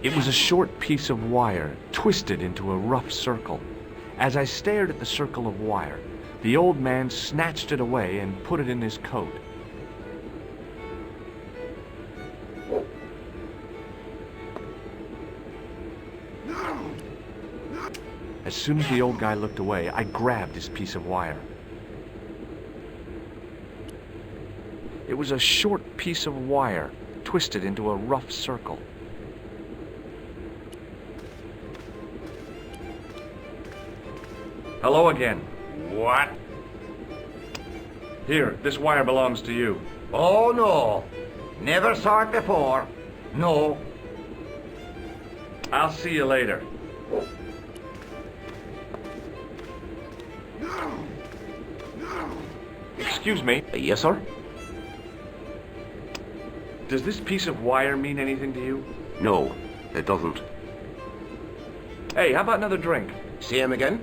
It was a short piece of wire, twisted into a rough circle. As I stared at the circle of wire, the old man snatched it away and put it in his coat. As soon as the old guy looked away, I grabbed his piece of wire. It was a short piece of wire, twisted into a rough circle. Hello again. What? Here, this wire belongs to you. Oh, no. Never saw it before. No. I'll see you later. Excuse me. Yes, sir? Does this piece of wire mean anything to you? No, it doesn't. Hey, how about another drink? Same again?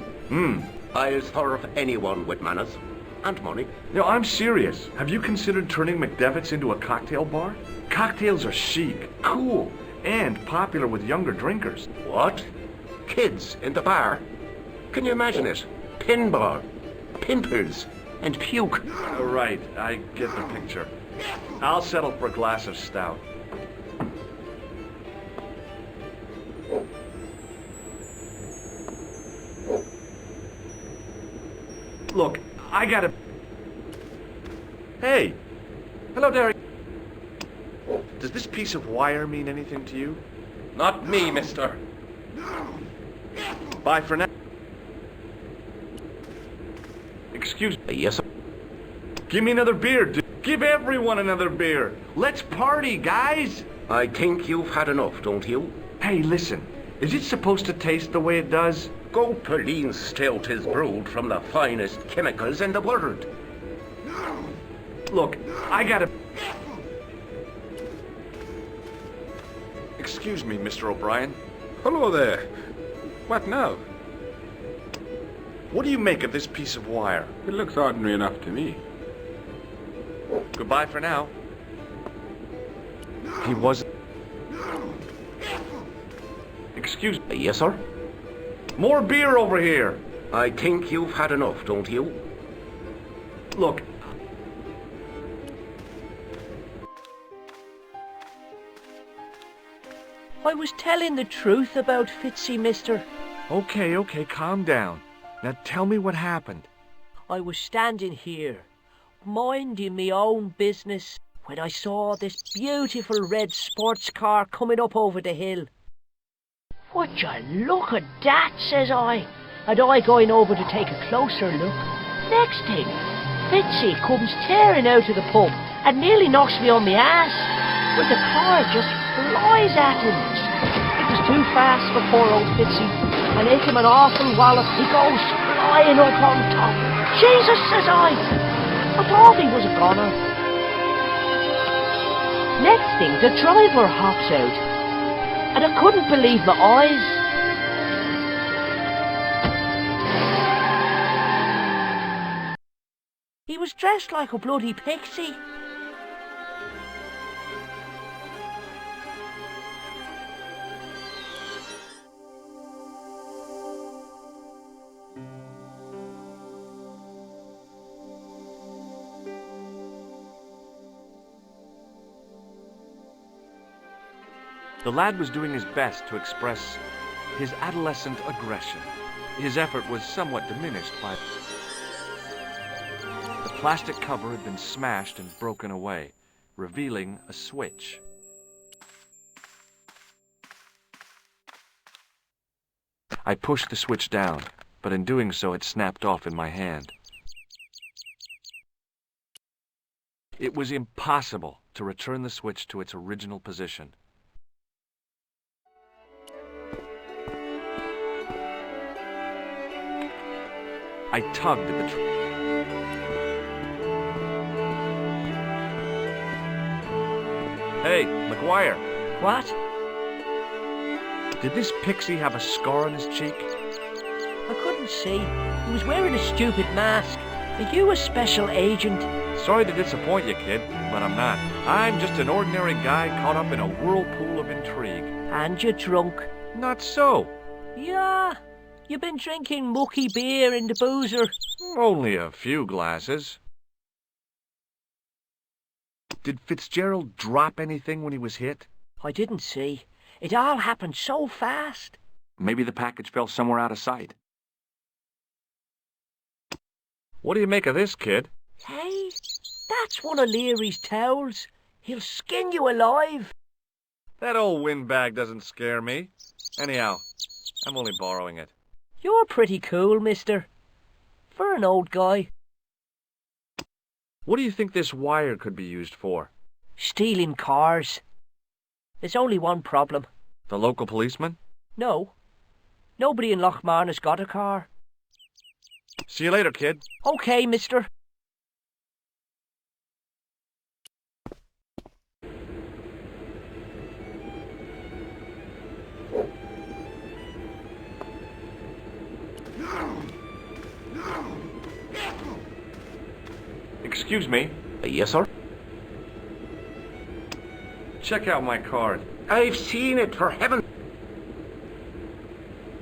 I'll serve anyone with manners. And money. No, I'm serious. Have you considered turning McDevitt's into a cocktail bar? Cocktails are chic, cool, and popular with younger drinkers. What? Kids in the bar? Can you imagine it? Pinball, pimples, and puke. Right, I get the picture. I'll settle for a glass of stout. Look, I gotta... Hey! Hello, Derry. Does this piece of wire mean anything to you? Not me, mister. Bye for now. Excuse me. Yes, sir. Give me another beer, dude. Give everyone another beer. Let's party, guys! I think you've had enough, don't you? Hey, listen. Is it supposed to taste the way it does? Goat-Peline stout is brewed from the finest chemicals in the world. Look, I gotta... Excuse me, Mr. O'Brien. Hello there. What now? What do you make of this piece of wire? It looks ordinary enough to me. Goodbye for now. He wasn't... Excuse me. Yes, sir? More beer over here! I think you've had enough, don't you? Look... I was telling the truth about Fitzy, mister. Okay, calm down. Now tell me what happened. I was standing here, minding me own business, when I saw this beautiful red sports car coming up over the hill. Would you look at that, says I, and I going over to take a closer look. Next thing, Fitzy comes tearing out of the pub and nearly knocks me on my ass, but the car just flies at him. It was too fast for poor old Fitzy, and hit him an awful wallop. He goes flying up on top. Jesus, says I thought he was a goner. Next thing, the driver hops out, and I couldn't believe my eyes. He was dressed like a bloody pixie. The lad was doing his best to express his adolescent aggression. His effort was somewhat diminished by... The plastic cover had been smashed and broken away, revealing a switch. I pushed the switch down, but in doing so it snapped off in my hand. It was impossible to return the switch to its original position. I tugged at the Hey, McGuire. What? Did this pixie have a scar on his cheek? I couldn't see. He was wearing a stupid mask. Are you a special agent? Sorry to disappoint you, kid, but I'm not. I'm just an ordinary guy caught up in a whirlpool of intrigue. And you're drunk. Not so. Yeah, you've been drinking mucky beer in the boozer. Only a few glasses. Did Fitzgerald drop anything when he was hit? I didn't see. It all happened so fast. Maybe the package fell somewhere out of sight. What do you make of this, kid? Hey, that's one of Leary's towels. He'll skin you alive. That old windbag doesn't scare me. Anyhow, I'm only borrowing it. You're pretty cool, mister. For an old guy. What do you think this wire could be used for? Stealing cars. There's only one problem. The local policeman? No. Nobody in Lochmarn's got a car. See you later, kid. Okay, mister. Excuse me. Yes, sir? Check out my card. I've seen it, for heaven.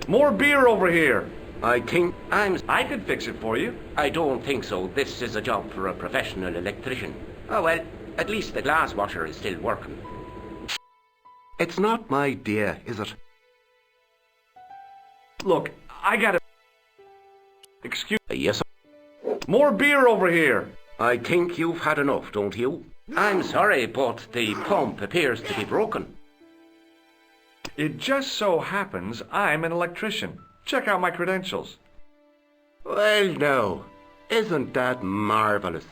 More beer over here. I think I could fix it for you. I don't think so. This is a job for a professional electrician. Oh, well, at least the glass washer is still working. It's not my day, is it? Look, I gotta... Excuse... Yes, sir? More beer over here. I think you've had enough, don't you? I'm sorry, but the pump appears to be broken. It just so happens I'm an electrician. Check out my credentials. Well, now, isn't that marvellous?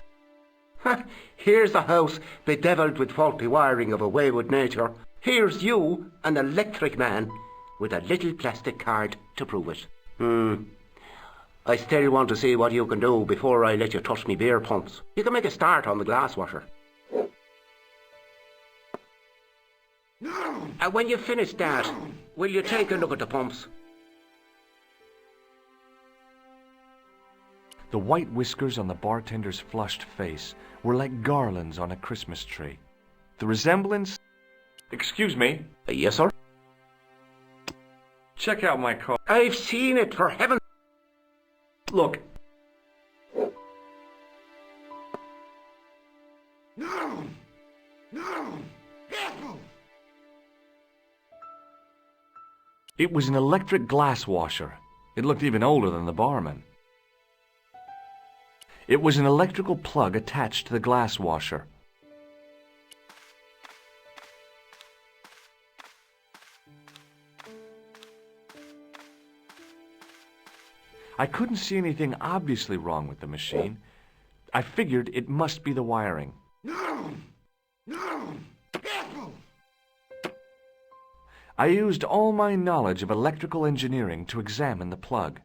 Here's a house bedevilled with faulty wiring of a wayward nature. Here's you, an electric man, with a little plastic card to prove it. I still want to see what you can do before I let you touch me beer pumps. You can make a start on the glass washer. When you finish that, will you take a look at the pumps? The white whiskers on the bartender's flushed face were like garlands on a Christmas tree. The resemblance... Excuse me. Yes, sir? Check out my card. I've seen it, for heaven... Look. No! It was an electric glass washer. It looked even older than the barman. It was an electrical plug attached to the glass washer. I couldn't see anything obviously wrong with the machine. I figured it must be the wiring. I used all my knowledge of electrical engineering to examine the plug.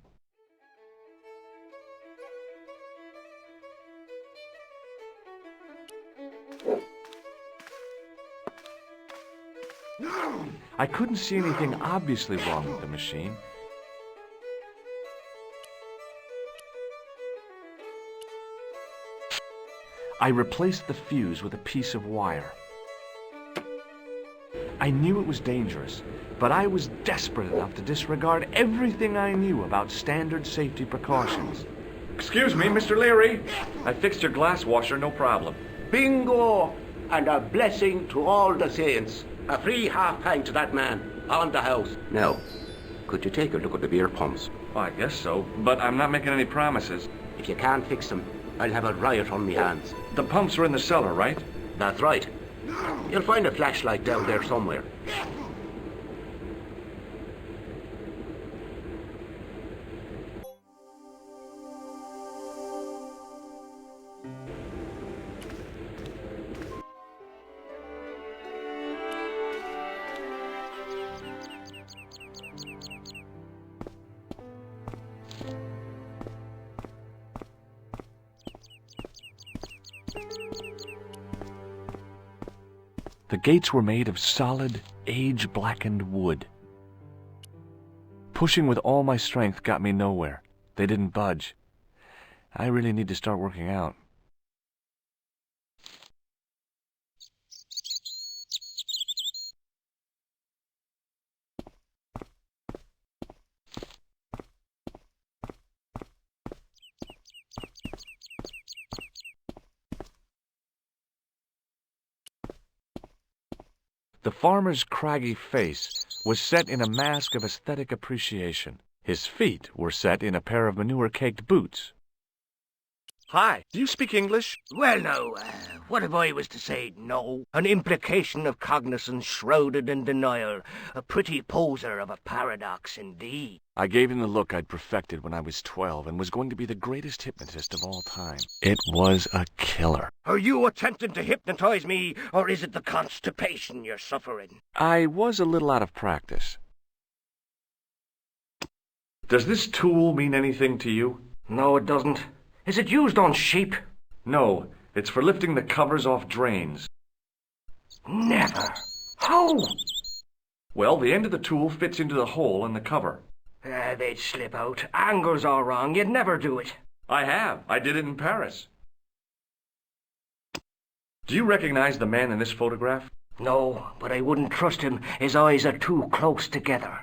I couldn't see anything obviously wrong with the machine. I replaced the fuse with a piece of wire. I knew it was dangerous, but I was desperate enough to disregard everything I knew about standard safety precautions. Excuse me, Mr. Leary. I fixed your glass washer, no problem. Bingo! And a blessing to all the saints. A free half-pint to that man, on the house. Now, could you take a look at the beer pumps? Well, I guess so, but I'm not making any promises. If you can't fix them, I'll have a riot on me hands. The pumps are in the cellar, right? That's right. You'll find a flashlight down there somewhere. The gates were made of solid, age-blackened wood. Pushing with all my strength got me nowhere. They didn't budge. I really need to start working out. The farmer's craggy face was set in a mask of aesthetic appreciation. His feet were set in a pair of manure-caked boots. Hi, do you speak English? Well, now, what if I was to say no? An implication of cognizance shrouded in denial. A pretty poser of a paradox indeed. I gave him the look I'd perfected when I was 12 and was going to be the greatest hypnotist of all time. It was a killer. Are you attempting to hypnotize me, or is it the constipation you're suffering? I was a little out of practice. Does this tool mean anything to you? No, it doesn't. Is it used on sheep? No, it's for lifting the covers off drains. Never. How? Well, the end of the tool fits into the hole in the cover. They'd slip out. Angles are wrong. You'd never do it. I have. I did it in Paris. Do you recognize the man in this photograph? No, but I wouldn't trust him. His eyes are too close together.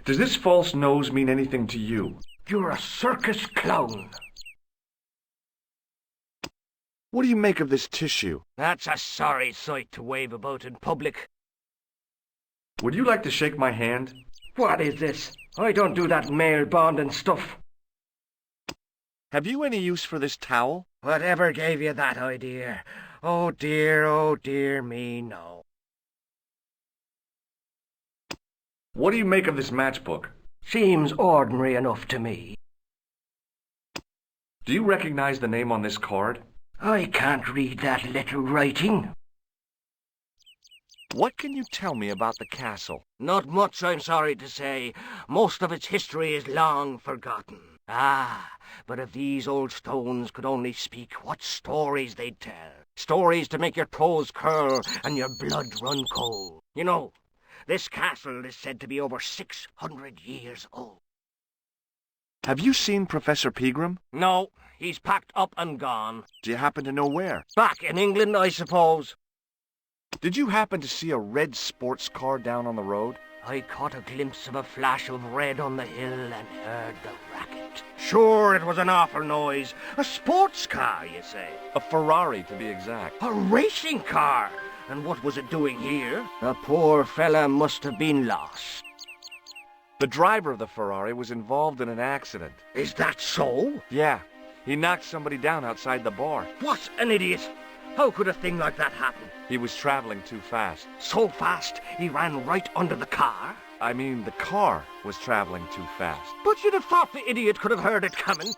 Does this false nose mean anything to you? You're a circus clown. What do you make of this tissue? That's a sorry sight to wave about in public. Would you like to shake my hand? What is this? I don't do that male bonding stuff. Have you any use for this towel? Whatever gave you that idea? Oh dear me, no. What do you make of this matchbook? Seems ordinary enough to me. Do you recognize the name on this card? I can't read that little writing. What can you tell me about the castle? Not much, I'm sorry to say. Most of its history is long forgotten. But if these old stones could only speak, what stories they'd tell. Stories to make your toes curl and your blood run cold. You know, this castle is said to be over 600 years old. Have you seen Professor Pegram? No, he's packed up and gone. Do you happen to know where? Back in England, I suppose. Did you happen to see a red sports car down on the road? I caught a glimpse of a flash of red on the hill and heard the racket. Sure, it was an awful noise. A sports car, you say? A Ferrari, to be exact. A racing car? And what was it doing here? The poor fella must have been lost. The driver of the Ferrari was involved in an accident. Is that so? Yeah, he knocked somebody down outside the bar. What an idiot! How could a thing like that happen? He was traveling too fast. So fast, he ran right under the car? I mean, the car was traveling too fast. But you'd have thought the idiot could have heard it coming.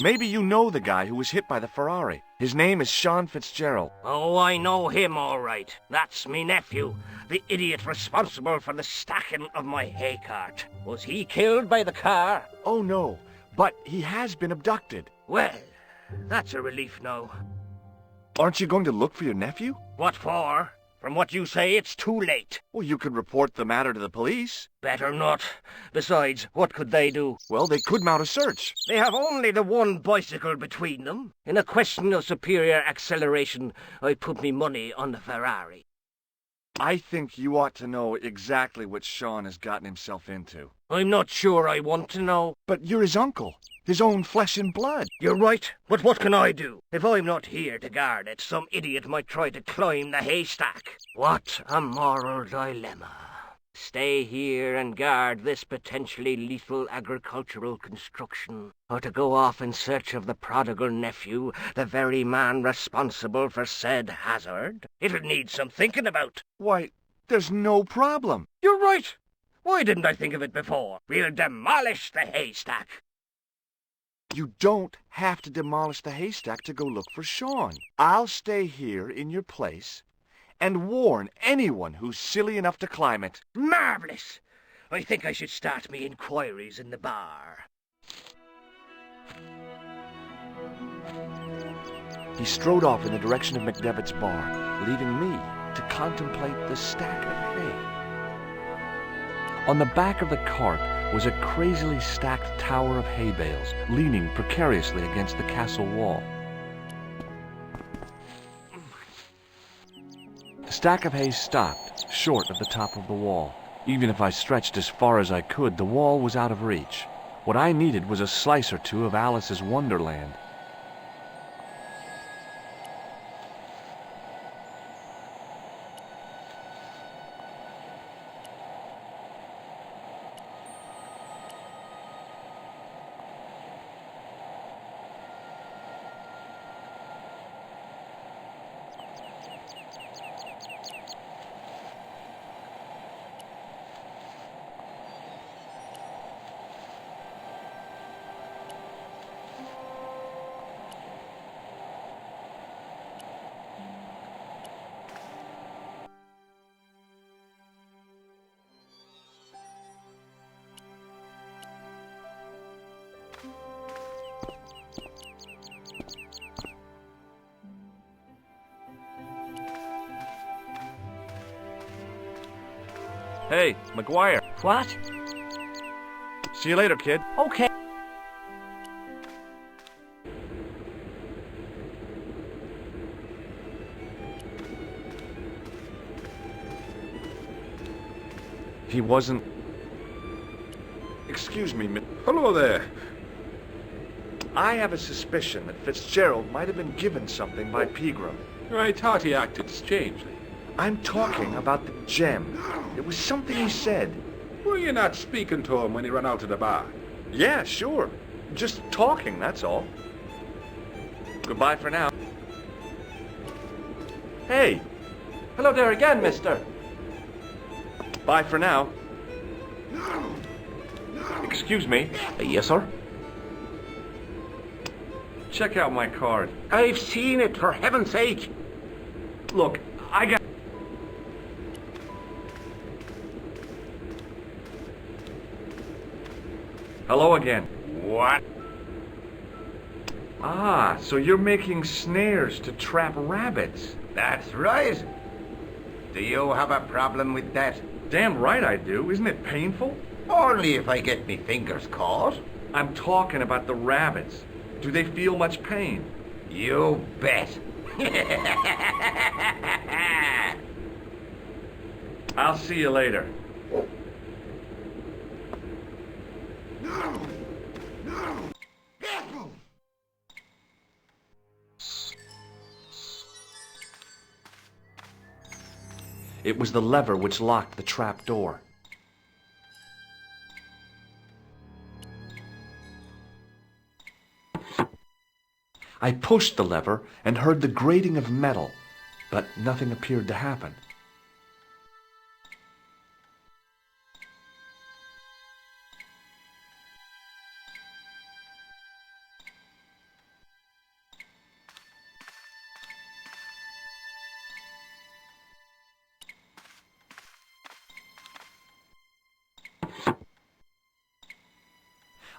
Maybe you know the guy who was hit by the Ferrari. His name is Sean Fitzgerald. Oh, I know him all right. That's me nephew, the idiot responsible for the stacking of my hay cart. Was he killed by the car? Oh, no, but he has been abducted. Well, that's a relief now. Aren't you going to look for your nephew? What for? From what you say, it's too late. Well, you could report the matter to the police. Better not. Besides, what could they do? Well, they could mount a search. They have only the one bicycle between them. In a question of superior acceleration, I'd put me money on the Ferrari. I think you ought to know exactly what Sean has gotten himself into. I'm not sure I want to know. But you're his uncle. His own flesh and blood. You're right, but what can I do? If I'm not here to guard it, some idiot might try to climb the haystack. What a moral dilemma. Stay here and guard this potentially lethal agricultural construction, or to go off in search of the prodigal nephew, the very man responsible for said hazard? It'll need some thinking about. Why, there's no problem. You're right. Why didn't I think of it before? We'll demolish the haystack. You don't have to demolish the haystack to go look for Sean. I'll stay here in your place and warn anyone who's silly enough to climb it. Marvellous! I think I should start me inquiries in the bar. He strode off in the direction of McDevitt's bar, leaving me to contemplate the stack of hay. On the back of the cart was a crazily stacked tower of hay bales, leaning precariously against the castle wall. The stack of hay stopped, short of the top of the wall. Even if I stretched as far as I could, the wall was out of reach. What I needed was a slice or two of Alice's Wonderland. Hey, McGuire. What? See you later, kid. Okay. He wasn't... Excuse me, Hello there. I have a suspicion that Fitzgerald might have been given something by Pegram. I thought he acted strangely. I'm talking about the gem. It was something he said. Were you not speaking to him when he ran out of the bar? Yeah, sure. Just talking, that's all. Goodbye for now. Hey! Hello there again, mister. Bye for now. Excuse me. Yes, sir? Check out my card. I've seen it, for heaven's sake. Look, I got... Hello again. What? Ah, so you're making snares to trap rabbits. That's right. Do you have a problem with that? Damn right I do. Isn't it painful? Only if I get me fingers caught. I'm talking about the rabbits. Do they feel much pain? You bet. I'll see you later. It was the lever which locked the trap door. I pushed the lever and heard the grating of metal, but nothing appeared to happen.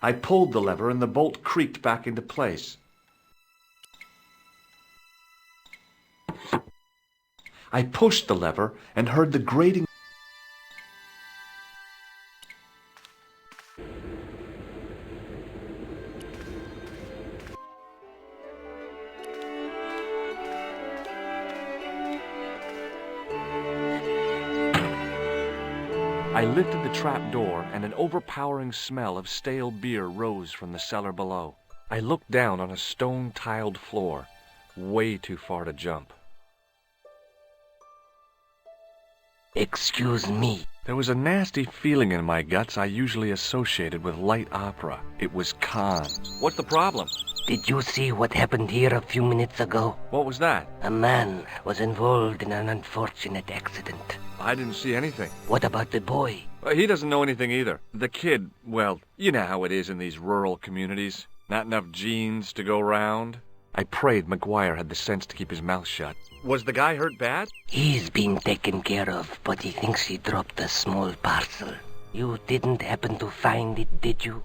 I pulled the lever and the bolt creaked back into place. I pushed the lever and heard the grating. I lifted the trap door and an overpowering smell of stale beer rose from the cellar below. I looked down on a stone-tiled floor, way too far to jump. Excuse me. There was a nasty feeling in my guts I usually associated with light opera. It was Khan. What's the problem? Did you see what happened here a few minutes ago? What was that? A man was involved in an unfortunate accident. I didn't see anything. What about the boy? He doesn't know anything either. The kid, well, you know how it is in these rural communities. Not enough genes to go round. I prayed McGuire had the sense to keep his mouth shut. Was the guy hurt bad? He's been taken care of, but he thinks he dropped a small parcel. You didn't happen to find it, did you?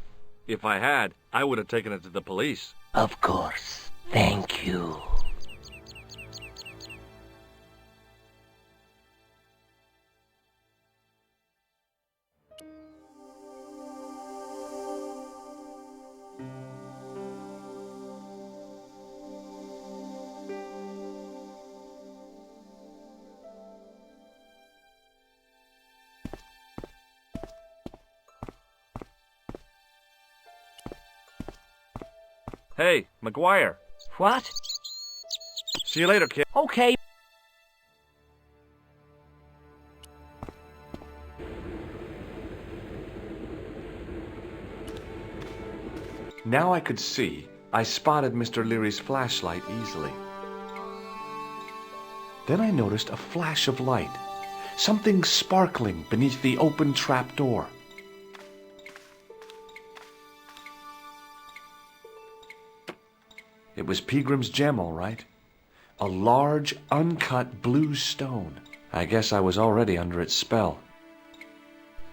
If I had, I would have taken it to the police. Of course. Thank you. Hey, McGuire. What? See you later, kid. Okay. Now I could see. I spotted Mr. Leary's flashlight easily. Then I noticed a flash of light. Something sparkling beneath the open trap door. It was Pegram's gem, all right. A large, uncut blue stone. I guess I was already under its spell.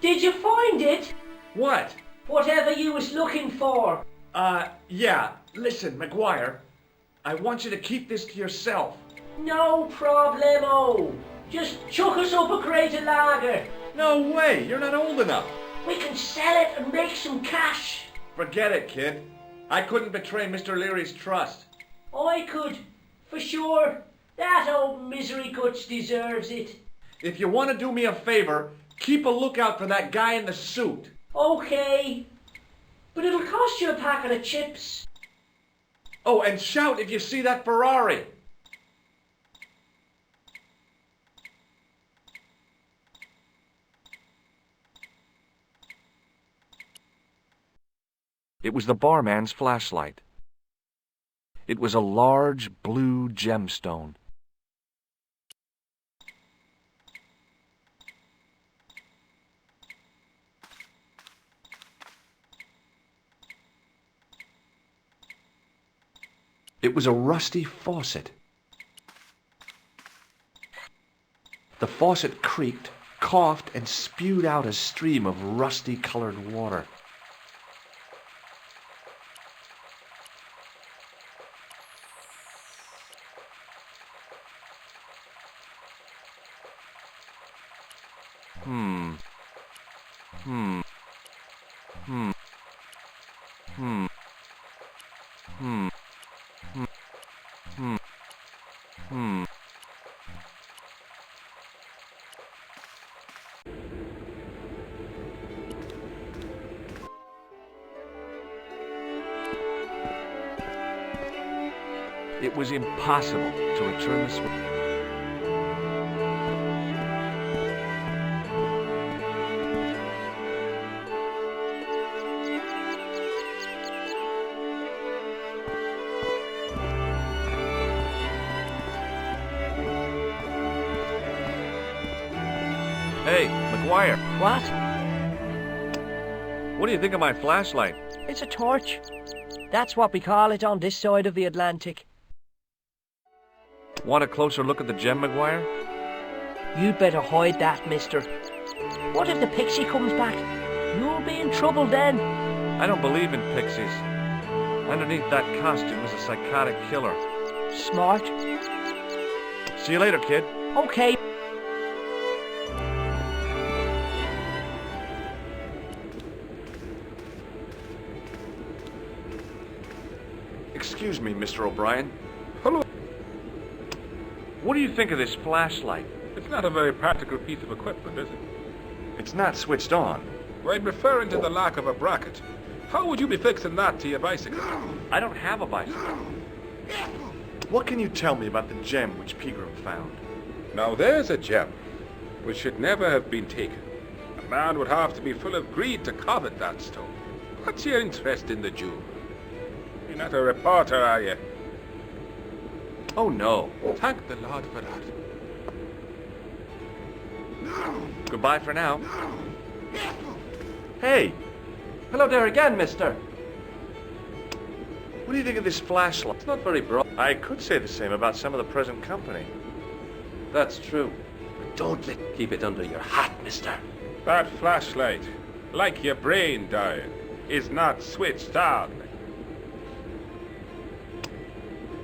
Did you find it? What? Whatever you was looking for. Yeah. Listen, McGuire. I want you to keep this to yourself. No problemo. Just chuck us up a crate of lager. No way! You're not old enough! We can sell it and make some cash. Forget it, kid. I couldn't betray Mr. Leary's trust. I could, for sure. That old misery guts deserves it. If you want to do me a favor, keep a lookout for that guy in the suit. Okay. But it'll cost you a packet of chips. Oh, and shout if you see that Ferrari. It was the barman's flashlight. It was a large blue gemstone. It was a rusty faucet. The faucet creaked, coughed, and spewed out a stream of rusty-colored water. It was impossible to return the switch. Hey, McGuire. What? What do you think of my flashlight? It's a torch. That's what we call it on this side of the Atlantic. Want a closer look at the gem, McGuire? You'd better hide that, mister. What if the pixie comes back? You'll be in trouble then. I don't believe in pixies. Underneath that costume is a psychotic killer. Smart. See you later, kid. Okay. Excuse me, Mr. O'Brien. Hello. What do you think of this flashlight? It's not a very practical piece of equipment, is it? It's not switched on. I'm referring to the lack of a bracket. How would you be fixing that to your bicycle? I don't have a bicycle. What can you tell me about the gem which Pegram found? Now there's a gem which should never have been taken. A man would have to be full of greed to covet that stone. What's your interest in the jewel? You're not a reporter, are you? Oh, no. Thank the Lord for that. Goodbye for now. Hey, Hello there again, mister. what do you think of this flashlight? It's not very bright. I could say the same about some of the present company. That's true. But don't keep it under your hat, mister. That flashlight, like your brain dying, is not switched on.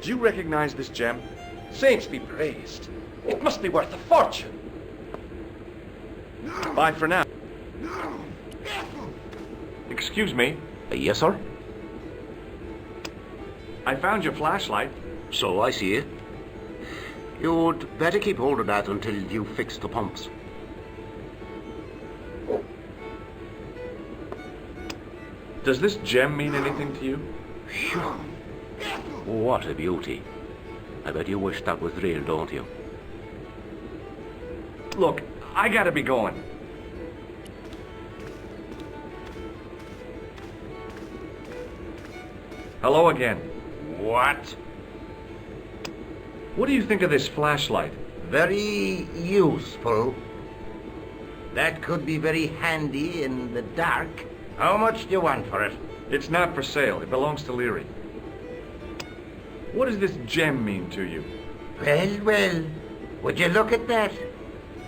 Do you recognize this gem? Saints be praised. It must be worth a fortune. Bye for now. Excuse me. Yes, sir? I found your flashlight. So I see it. You'd better keep hold of that until you fix the pumps. Does this gem mean anything to you? Phew. What a beauty. I bet you wish that was real, don't you? Look, I gotta be going. Hello again. What? What do you think of this flashlight? Very useful. That could be very handy in the dark. How much do you want for it? It's not for sale. It belongs to Leary. What does this gem mean to you? Well, well. Would you look at that?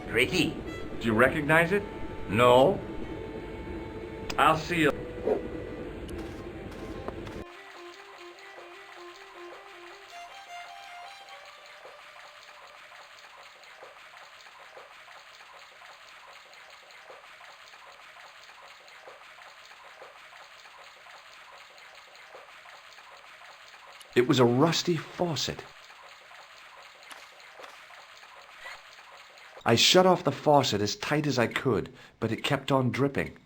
Pretty. Do you recognize it? No? I'll see you. It was a rusty faucet. I shut off the faucet as tight as I could, but it kept on dripping.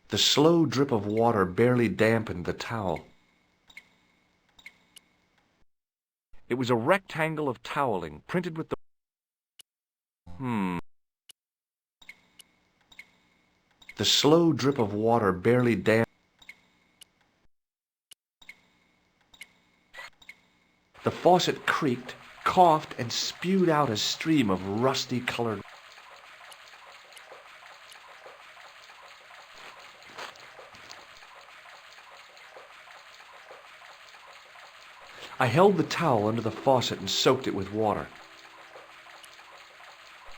The slow drip of water barely dampened the towel. It was a rectangle of toweling printed with the... The slow drip of water barely dampened... The faucet creaked, coughed, and spewed out a stream of rusty-colored... I held the towel under the faucet and soaked it with water.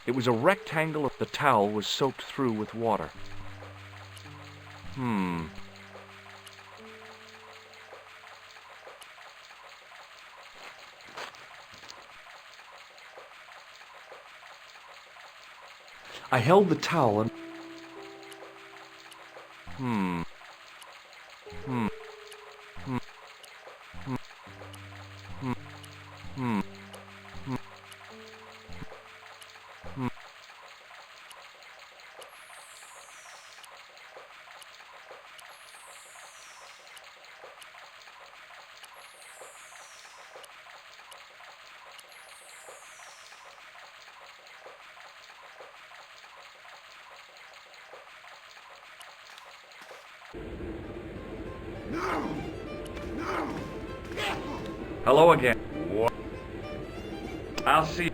It was a rectangle of the towel was soaked through with water. I held the towel and... Hello again. I'll see.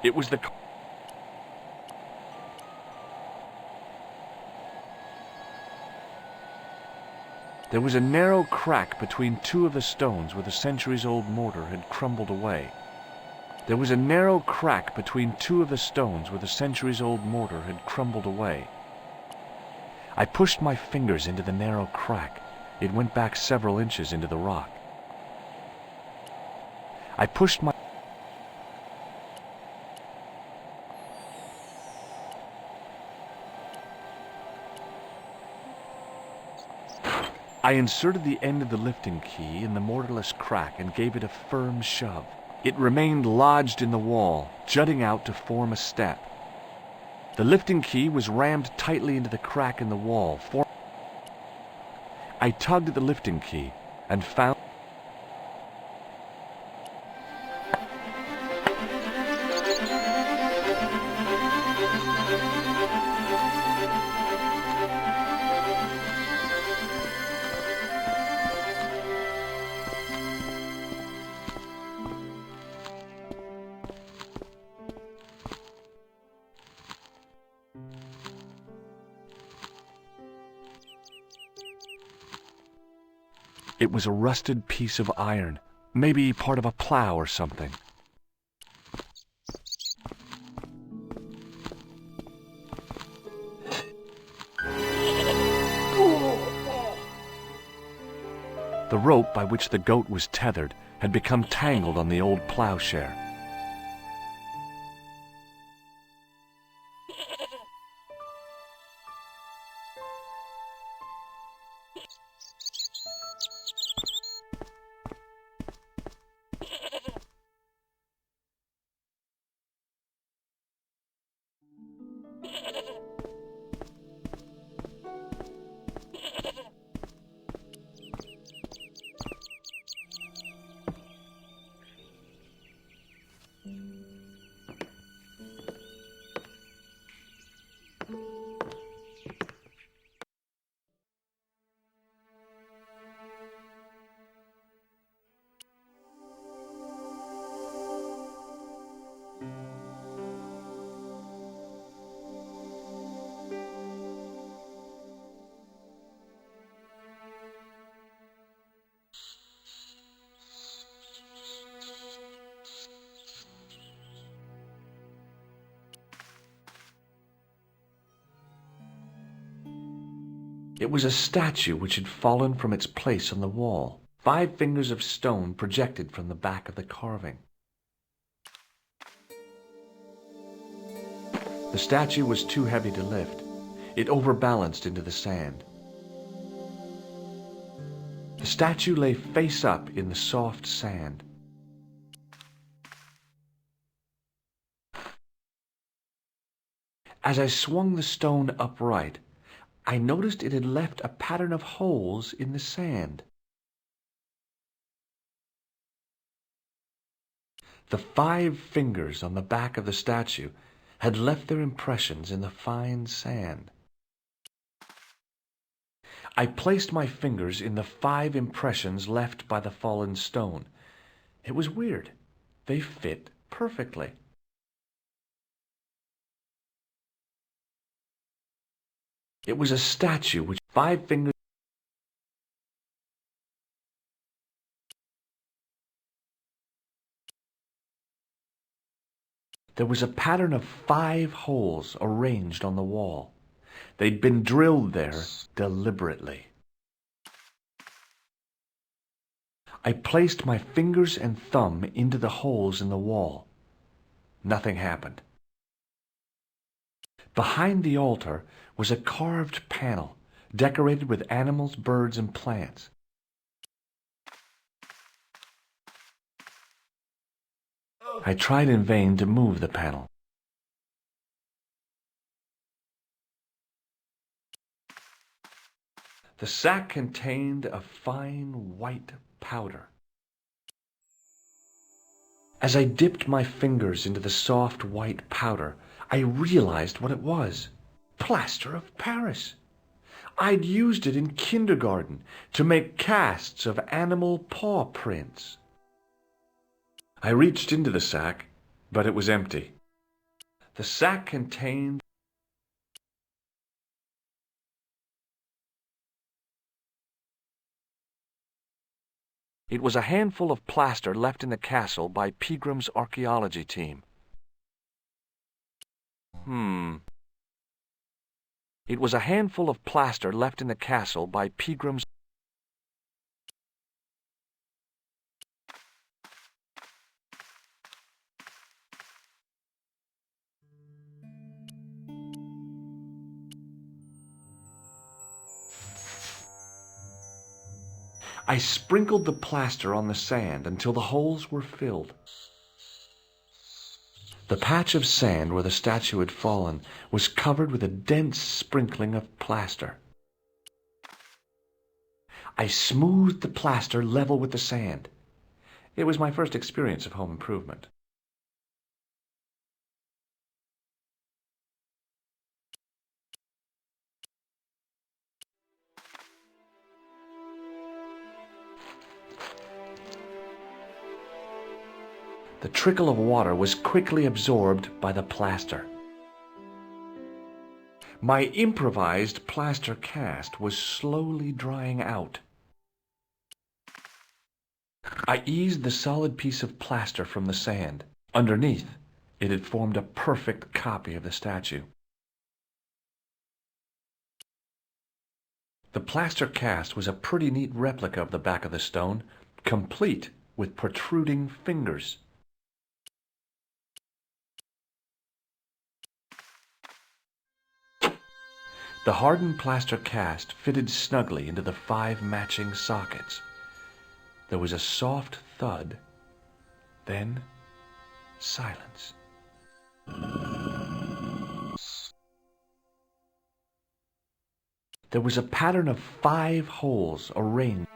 It was the... There was a narrow crack between two of the stones where the centuries-old mortar had crumbled away. There was a narrow crack between two of the stones where the centuries-old mortar had crumbled away. I pushed my fingers into the narrow crack. It went back several inches into the rock. I pushed my... I inserted the end of the lifting key in the mortarless crack and gave it a firm shove. It remained lodged in the wall, jutting out to form a step. The lifting key was rammed tightly into the crack in the wall. I tugged at the lifting key and found... It was a rusted piece of iron, maybe part of a plow or something. The rope by which the goat was tethered had become tangled on the old plowshare. It was a statue which had fallen from its place on the wall. 5 fingers of stone projected from the back of the carving. The statue was too heavy to lift. It overbalanced into the sand. The statue lay face up in the soft sand. As I swung the stone upright, I noticed it had left a pattern of holes in the sand. The 5 fingers on the back of the statue had left their impressions in the fine sand. I placed my fingers in the 5 impressions left by the fallen stone. It was weird. They fit perfectly. It was a statue which 5 fingers. There was a pattern of 5 holes arranged on the wall. They'd been drilled there deliberately. I placed my fingers and thumb into the holes in the wall. Nothing happened. Behind the altar was a carved panel decorated with animals, birds, and plants. I tried in vain to move the panel. The sack contained a fine white powder. As I dipped my fingers into the soft white powder, I realized what it was. Plaster of Paris. I'd used it in kindergarten to make casts of animal paw prints. I reached into the sack, but it was empty. The sack contained It was a handful of plaster left in the castle by Pegram's archaeology team. It was a handful of plaster left in the castle by Pegram's. I sprinkled the plaster on the sand until the holes were filled. The patch of sand where the statue had fallen was covered with a dense sprinkling of plaster. I smoothed the plaster level with the sand. It was my first experience of home improvement. The trickle of water was quickly absorbed by the plaster. My improvised plaster cast was slowly drying out. I eased the solid piece of plaster from the sand. Underneath, it had formed a perfect copy of the statue. The plaster cast was a pretty neat replica of the back of the stone, complete with protruding fingers. The hardened plaster cast fitted snugly into the 5 matching sockets. There was a soft thud, then silence. There was a pattern of 5 holes arranged.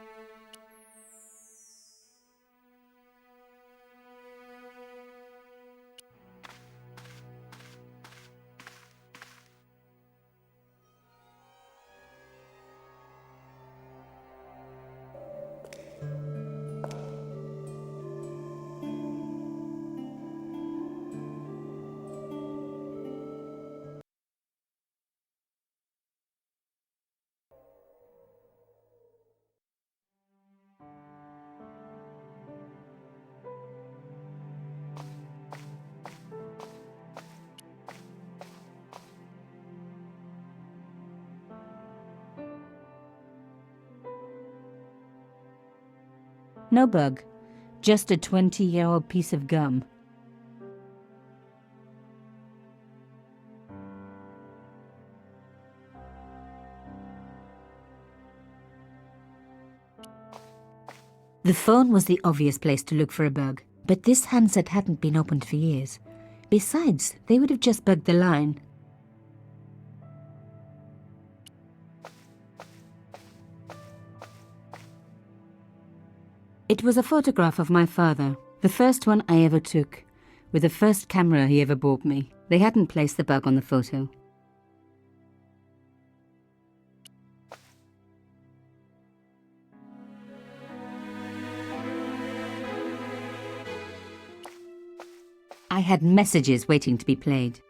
No bug. Just a 20-year-old piece of gum. The phone was the obvious place to look for a bug, but this handset hadn't been opened for years. Besides, they would have just bugged the line. It was a photograph of my father, the first one I ever took, with the first camera he ever bought me. They hadn't placed the bug on the photo. I had messages waiting to be played.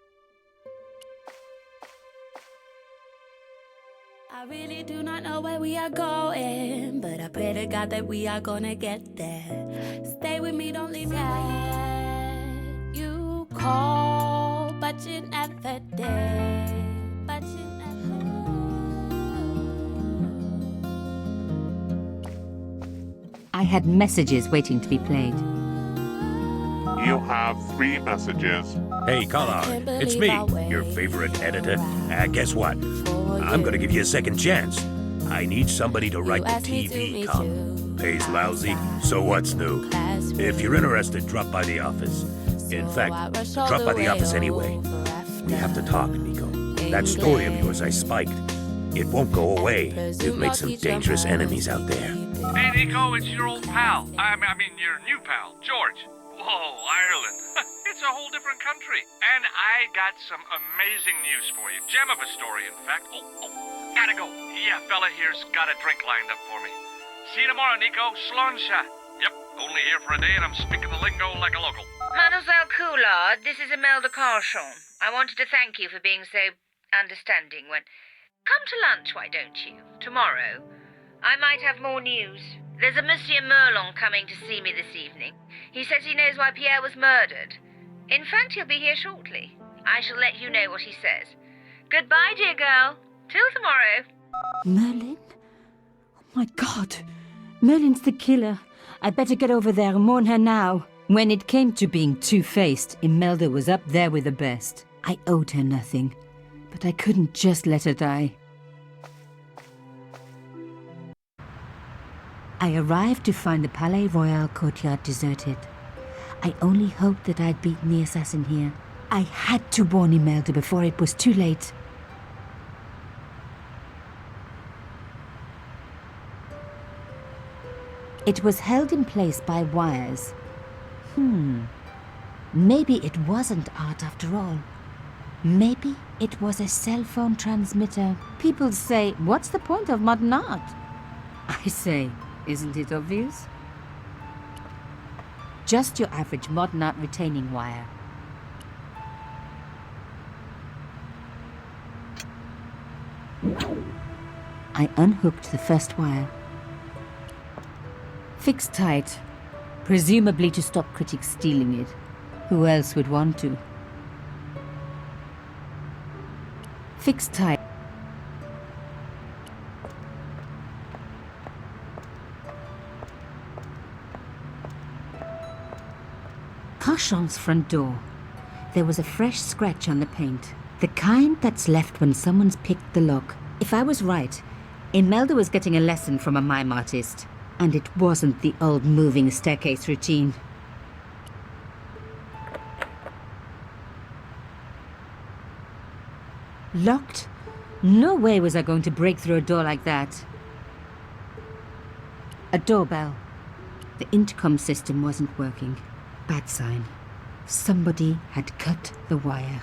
I really do not know where we are going, but I pray to God that we are gonna get there. Stay with me, don't leave me where you call, but you never did. But you never. I had messages waiting to be played. You have 3 messages. Hey, Collard, it's me, your favorite editor. Guess what? I'm gonna give you a second chance. I need somebody to write the TV column. Pays lousy, so what's new? If you're interested, drop by the office. In fact, drop by the office anyway. We have to talk, Nico. That story of yours I spiked. It won't go away. You've made some dangerous enemies out there. Hey, Nico, it's your old pal. I mean, your new pal, George. Whoa, Ireland. It's a whole different country. And I got some amazing news for you. Gem of a story, in fact. Oh, gotta go. Yeah, fella here's got a drink lined up for me. See you tomorrow, Nico. Slàinte. Yep, only here for a day and I'm speaking the lingo like a local. Mademoiselle Coulard, this is Imelda Carchon. I wanted to thank you for being so understanding when... Come to lunch, why don't you? Tomorrow. I might have more news. There's a Monsieur Merlon coming to see me this evening. He says he knows why Pierre was murdered. In fact, he'll be here shortly. I shall let you know what he says. Goodbye, dear girl. Till tomorrow. Merlin? Oh my God. Merlin's the killer. I better get over there and warn her now. When it came to being two-faced, Imelda was up there with the best. I owed her nothing, but I couldn't just let her die. I arrived to find the Palais Royal courtyard deserted. I only hoped that I'd beaten the assassin here. I had to warn Imelda before it was too late. It was held in place by wires. Maybe it wasn't art after all. Maybe it was a cell phone transmitter. People say, what's the point of modern art? I say, isn't it obvious? Just your average modern art retaining wire. I unhooked the first wire. Fixed tight, presumably to stop critics stealing it. Who else would want to? Fixed tight. Carchon's front door. There was a fresh scratch on the paint. The kind that's left when someone's picked the lock. If I was right, Imelda was getting a lesson from a mime artist. And it wasn't the old moving staircase routine. Locked? No way was I going to break through a door like that. A doorbell. The intercom system wasn't working. Bad sign. Somebody had cut the wire.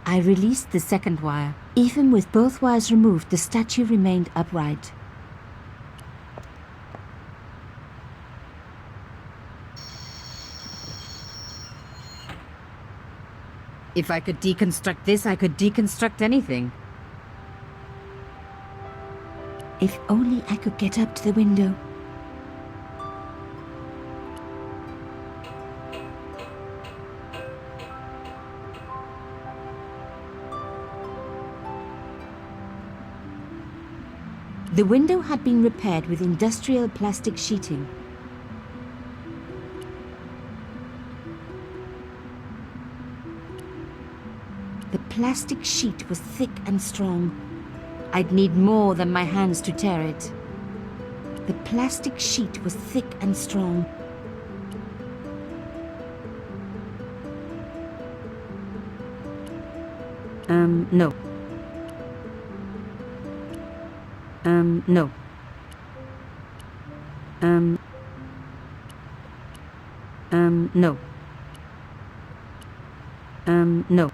I released the second wire. Even with both wires removed, the statue remained upright. If I could deconstruct this, I could deconstruct anything. If only I could get up to the window. The window had been repaired with industrial plastic sheeting. The plastic sheet was thick and strong. I'd need more than my hands to tear it. The plastic sheet was thick and strong. No. No. No. No.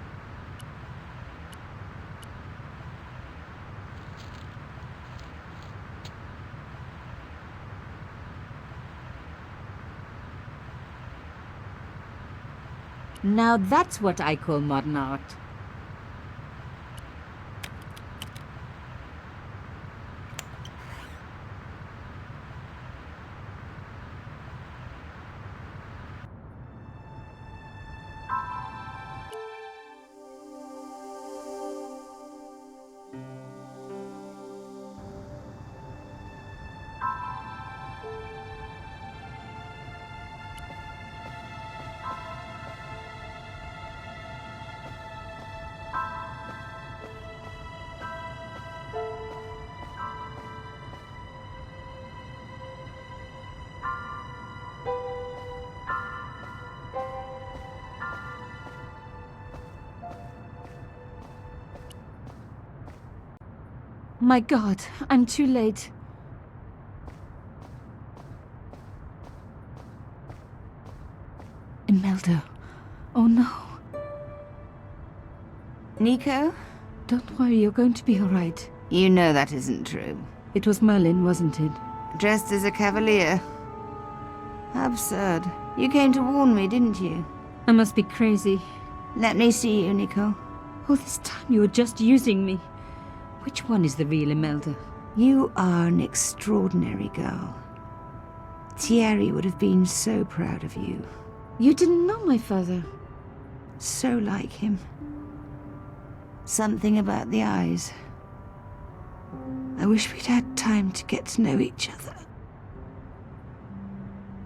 Now that's what I call modern art. My God, I'm too late. Imelda. Oh no. Nico? Don't worry, you're going to be all right. You know that isn't true. It was Merlin, wasn't it? Dressed as a cavalier. How absurd. You came to warn me, didn't you? I must be crazy. Let me see you, Nico. All this time you were just using me. Which one is the real Imelda? You are an extraordinary girl. Thierry would have been so proud of you. You didn't know my father. So like him. Something about the eyes. I wish we'd had time to get to know each other.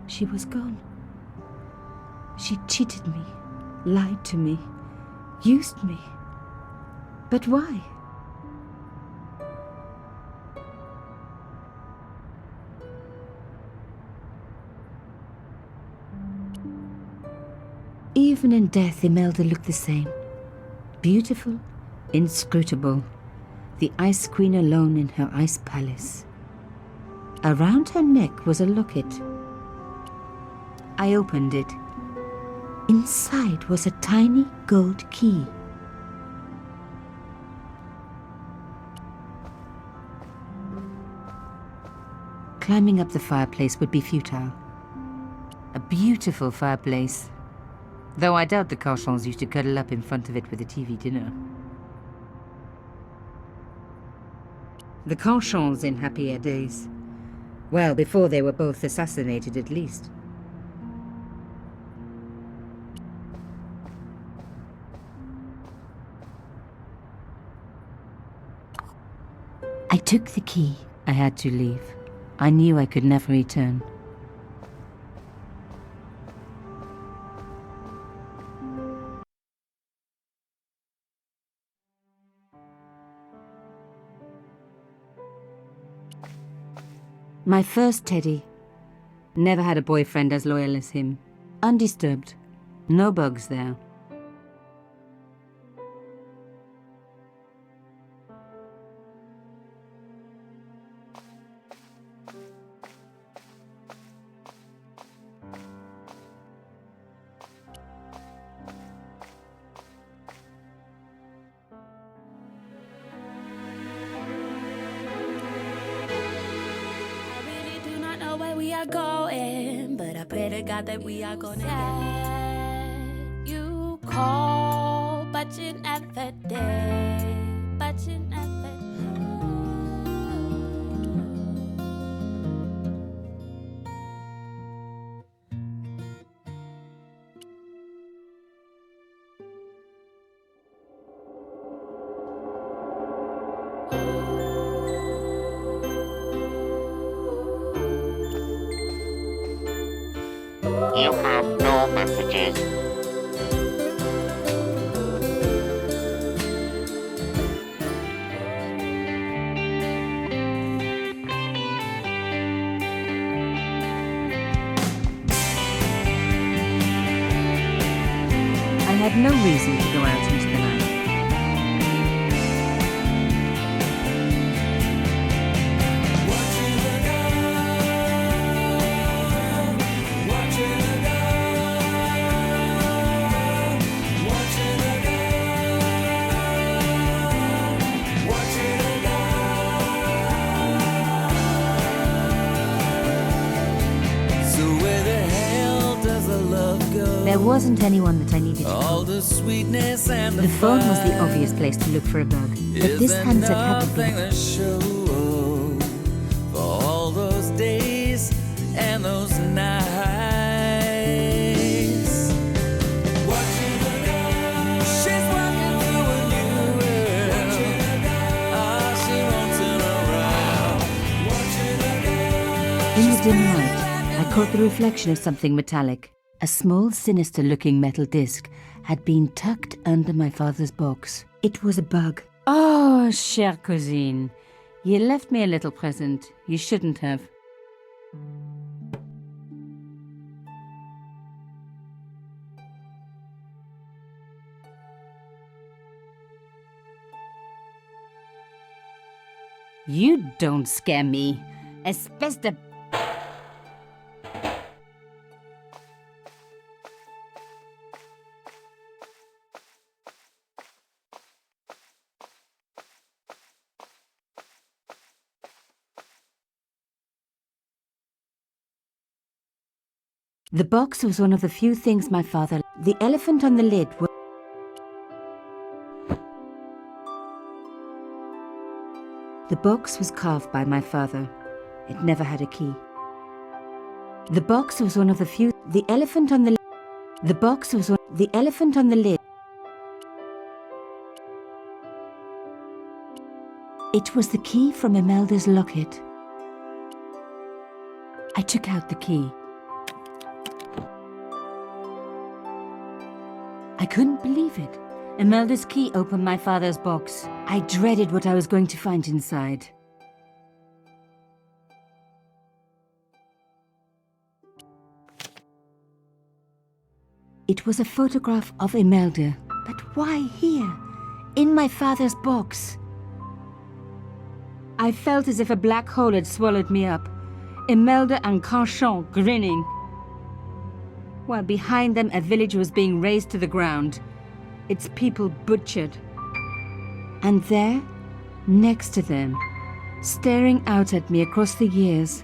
She was gone. She cheated me, lied to me, used me. But why? Even in death, Imelda looked the same. Beautiful, inscrutable. The Ice Queen alone in her ice palace. Around her neck was a locket. I opened it. Inside was a tiny gold key. Climbing up the fireplace would be futile. A beautiful fireplace. Though I doubt the Carchons used to cuddle up in front of it with a TV dinner. The Carchons in happier days. Well, before they were both assassinated, at least. I took the key. I had to leave. I knew I could never return. My first Teddy. Never had a boyfriend as loyal as him. Undisturbed. No bugs there. Going, but I pray to God that we are gonna get. You call, but you never did. But you never have messages. I had no reason to go out into the night. There wasn't anyone that I needed to call. The phone was the obvious place to look for a bug, but this handset hadn't been. For all those days and those nights. Watching her go. She's walking through a new world. Ah, she won't turn around. Watching her go. In the dim light, I caught the reflection of something metallic. A small, sinister-looking metal disc had been tucked under my father's box. It was a bug. Oh, chère cousine, you left me a little present. You shouldn't have. You don't scare me. Espèce de... The box was one of the few things my father... The elephant on the lid was... The box was carved by my father. It never had a key. The box was one of the few... The elephant on the... The box was one... The elephant on the lid... It was the key from Imelda's locket. I took out the key. I couldn't believe it. Imelda's key opened my father's box. I dreaded what I was going to find inside. It was a photograph of Imelda. But why here? In my father's box? I felt as if a black hole had swallowed me up. Imelda and Carchon grinning. While behind them a village was being razed to the ground, its people butchered. And there, next to them, staring out at me across the years,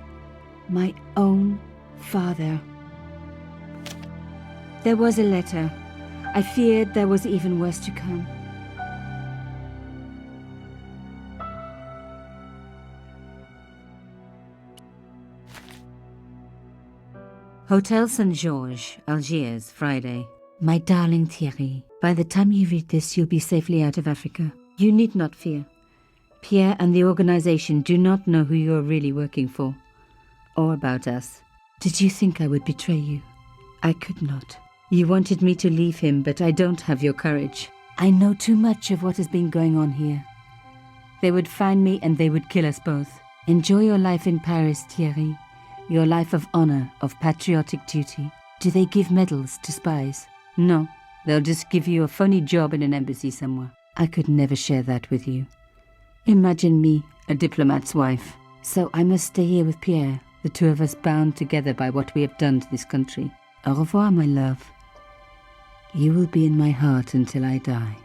my own father. There was a letter. I feared there was even worse to come. Hotel St. Georges, Algiers, Friday. My darling Thierry, by the time you read this, you'll be safely out of Africa. You need not fear. Pierre and the organization do not know who you're really working for, or about us. Did you think I would betray you? I could not. You wanted me to leave him, but I don't have your courage. I know too much of what has been going on here. They would find me and they would kill us both. Enjoy your life in Paris, Thierry. Your life of honor, of patriotic duty. Do they give medals to spies? No, they'll just give you a funny job in an embassy somewhere. I could never share that with you. Imagine me, a diplomat's wife. So I must stay here with Pierre, the two of us bound together by what we have done to this country. Au revoir, my love. You will be in my heart until I die.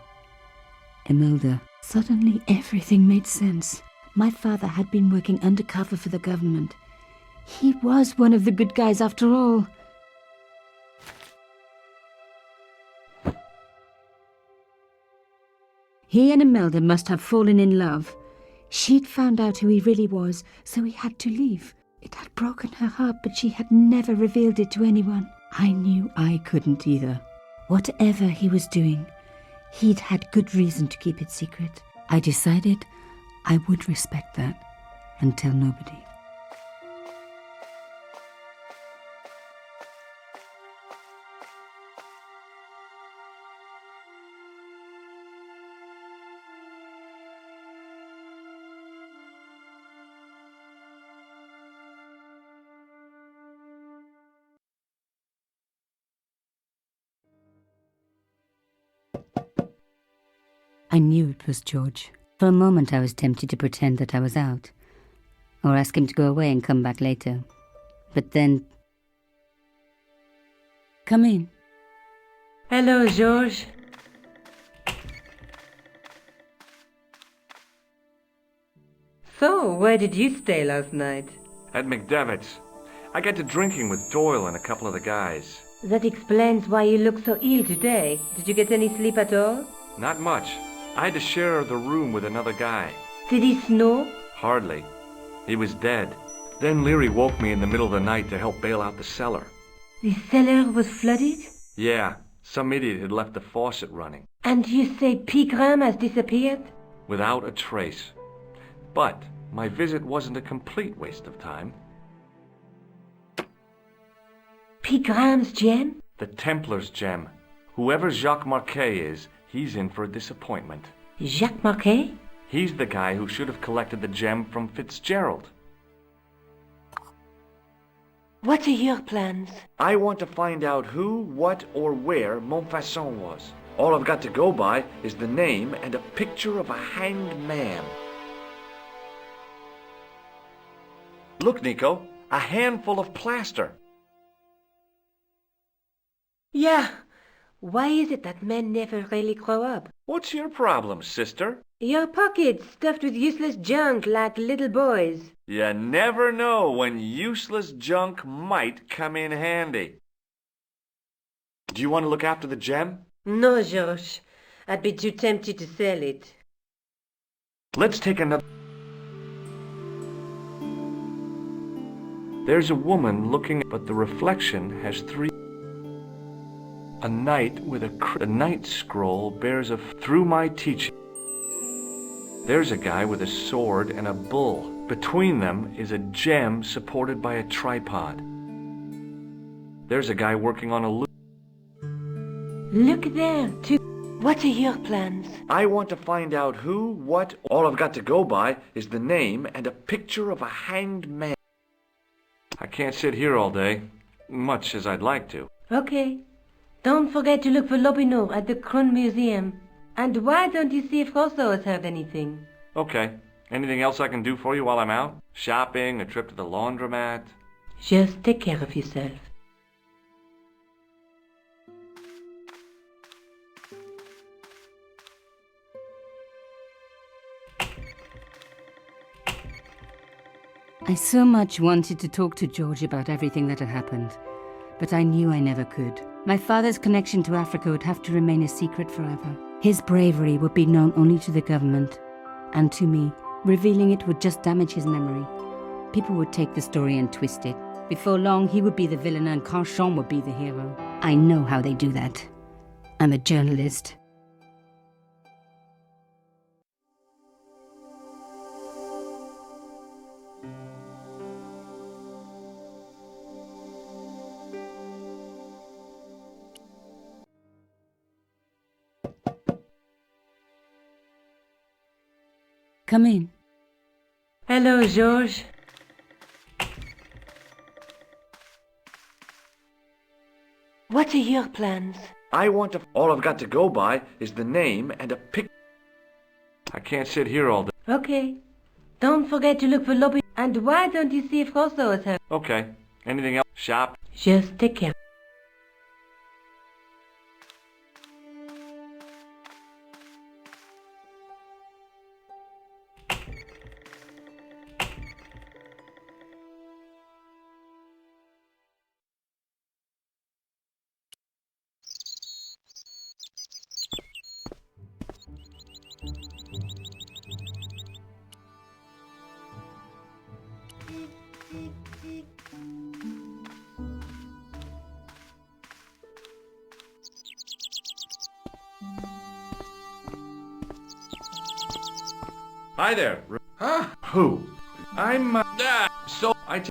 Imelda. Suddenly everything made sense. My father had been working undercover for the government. He was one of the good guys after all. He and Imelda must have fallen in love. She'd found out who he really was, so he had to leave. It had broken her heart, but she had never revealed it to anyone. I knew I couldn't either. Whatever he was doing, he'd had good reason to keep it secret. I decided I would respect that and tell nobody. I knew it was George. For a moment I was tempted to pretend that I was out, or ask him to go away and come back later. But then... Come in. Hello, George. So, where did you stay last night? At McDevitt's. I got to drinking with Doyle and a couple of the guys. That explains why you look so ill today. Did you get any sleep at all? Not much. I had to share the room with another guy. Did he snore? Hardly. He was dead. Then Leary woke me in the middle of the night to help bail out the cellar. The cellar was flooded? Yeah, some idiot had left the faucet running. And you say Pegram has disappeared? Without a trace. But my visit wasn't a complete waste of time. Pegram's gem? The Templars' gem. Whoever Jacques Marquet is, he's in for a disappointment. Jacques Marquet? He's the guy who should have collected the gem from Fitzgerald. What are your plans? I want to find out who, what, or where Montfaucon was. All I've got to go by is the name and a picture of a hanged man. Look, Nico, a handful of plaster. Yeah. Why is it that men never really grow up? What's your problem, sister? Your pockets stuffed with useless junk like little boys. You never know when useless junk might come in handy. Do you want to look after the gem? No, George. I'd be too tempted to sell it. Let's take another... There's a woman looking, but the reflection has three... A knight with a night scroll bears a... Through my teaching. There's a guy with a sword and a bull. Between them is a gem supported by a tripod. There's a guy working on a loop. Look there, too. What are your plans? I want to find out who, what... All I've got to go by is the name and a picture of a hanged man. I can't sit here all day, much as I'd like to. Okay. Don't forget to look for Lopinot at the Krone Museum. And why don't you see if Rosso's have anything? Okay. Anything else I can do for you while I'm out? Shopping, a trip to the laundromat? Just take care of yourself. I so much wanted to talk to George about everything that had happened, but I knew I never could. My father's connection to Africa would have to remain a secret forever. His bravery would be known only to the government and to me. Revealing it would just damage his memory. People would take the story and twist it. Before long, he would be the villain and Carchon would be the hero. I know how they do that. I'm a journalist. Come in. Hello, George. What are your plans? I want to... All I've got to go by is the name and a pic... I can't sit here all day. Okay. Don't forget to look for Lopinot. And why don't you see if Rosso's have... Okay. Anything else? Shop? Just take care. Hi there. Huh? Who? I'm, so I...